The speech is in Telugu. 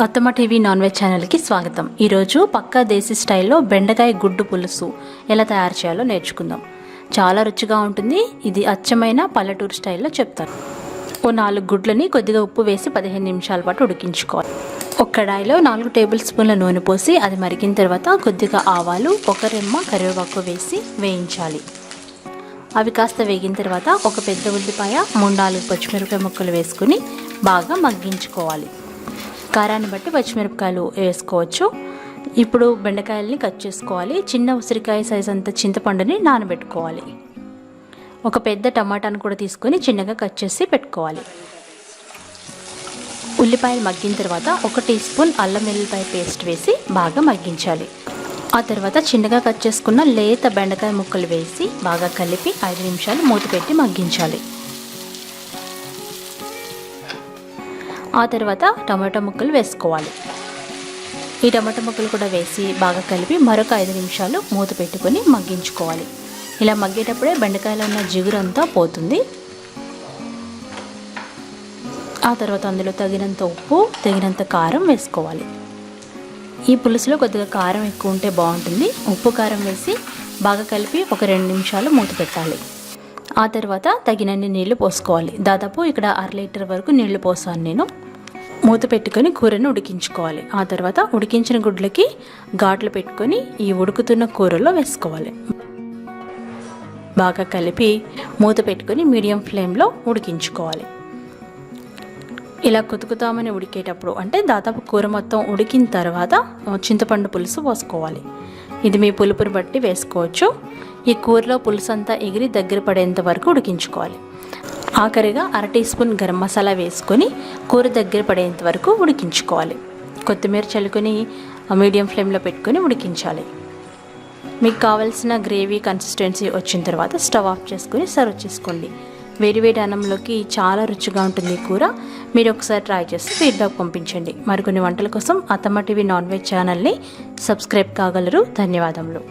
అత్తమ్మ టీవీ నాన్ వెజ్ ఛానల్కి స్వాగతం. ఈరోజు పక్కా దేశీ స్టైల్లో బెండకాయ గుడ్డు పులుసు ఎలా తయారు చేయాలో నేర్చుకుందాం. చాలా రుచిగా ఉంటుంది. ఇది అచ్చమైన పల్లెటూరు స్టైల్లో చెప్తారు. ఓ 4 గుడ్లని కొద్దిగా ఉప్పు వేసి 15 నిమిషాల పాటు ఉడికించుకోవాలి. ఒక కడాయిలో 4 టేబుల్ స్పూన్ల నూనె పోసి అది మరిగిన తర్వాత కొద్దిగా ఆవాలు, ఒక రెమ్మ కరివేపాకు వేసి వేయించాలి. అవి కాస్త వేగిన తర్వాత ఒక పెద్ద ఉల్లిపాయ, 3-4 పచ్చిమిరపకాయ ముక్కలు వేసుకుని బాగా మగ్గించుకోవాలి. కారాన్ని బట్టి పచ్చిమిరపకాయలు వేసుకోవచ్చు. ఇప్పుడు బెండకాయల్ని కట్ చేసుకోవాలి. చిన్న ఉసిరికాయ సైజ్ అంత చింతపండుని నానబెట్టుకోవాలి. ఒక పెద్ద టమాటాను కూడా తీసుకొని చిన్నగా కట్ చేసి పెట్టుకోవాలి. ఉల్లిపాయలు మగ్గిన తర్వాత 1 టీ స్పూన్ అల్లం వెల్లుల్లిపాయ పేస్ట్ వేసి బాగా మగ్గించాలి. ఆ తర్వాత చిన్నగా కట్ చేసుకున్న లేత బెండకాయ ముక్కలు వేసి బాగా కలిపి 5 నిమిషాలు మూత పెట్టి మగ్గించాలి. ఆ తర్వాత టమాటా ముక్కలు వేసుకోవాలి. ఈ టమాటా ముక్కలు కూడా వేసి బాగా కలిపి మరొక 5 నిమిషాలు మూత పెట్టుకొని మగ్గించుకోవాలి. ఇలా మగ్గేటప్పుడే బెండకాయలో ఉన్న జిగురు అంతా పోతుంది. ఆ తర్వాత అందులో తగినంత ఉప్పు, తగినంత కారం వేసుకోవాలి. ఈ పులుసులో కొద్దిగా కారం ఎక్కువ ఉంటే బాగుంటుంది. ఉప్పు కారం వేసి బాగా కలిపి ఒక 2 నిమిషాలు మూత పెట్టాలి. ఆ తర్వాత తగినన్ని నీళ్లు పోసుకోవాలి. దాదాపు ఇక్కడ 1/2 లీటర్ వరకు నీళ్లు పోసాను నేను. మూత పెట్టుకొని కూరను ఉడికించుకోవాలి. ఆ తర్వాత ఉడికించిన గుడ్లకి ఘాట్లు పెట్టుకొని ఈ ఉడుకుతున్న కూరలో వేసుకోవాలి. బాగా కలిపి మూత పెట్టుకొని మీడియం ఫ్లేమ్లో ఉడికించుకోవాలి. ఇలా కుతుకుతామని ఉడికేటప్పుడు అంటే దాదాపు కూర మొత్తం ఉడికిన తర్వాత చింతపండు పులుసు పోసుకోవాలి. ఇది మీ పులుపుని బట్టి వేసుకోవచ్చు. ఈ కూరలో పులుసు అంతా ఎగిరి దగ్గర పడేంత వరకు ఉడికించుకోవాలి. ఆఖరిగా 1/2 టీ స్పూన్ గరం మసాలా వేసుకొని కూర దగ్గర పడేంత వరకు ఉడికించుకోవాలి. కొత్తిమీర చల్లుకొని మీడియం ఫ్లేమ్లో పెట్టుకొని ఉడికించాలి. మీకు కావాల్సిన గ్రేవీ కన్సిస్టెన్సీ వచ్చిన తర్వాత స్టవ్ ఆఫ్ చేసుకొని సర్వ్ చేసుకోండి. వేడివేడి అన్నంలోకి చాలా రుచిగా ఉంటుంది ఈ కూర. మీరు ఒకసారి ట్రై చేసి ఫీడ్బ్యాక్ పంపించండి. మరికొన్ని వంటల కోసం అత్తమ్మ టీవీ నాన్ వెజ్ ఛానల్ని సబ్స్క్రైబ్ కాగలరు. ధన్యవాదములు.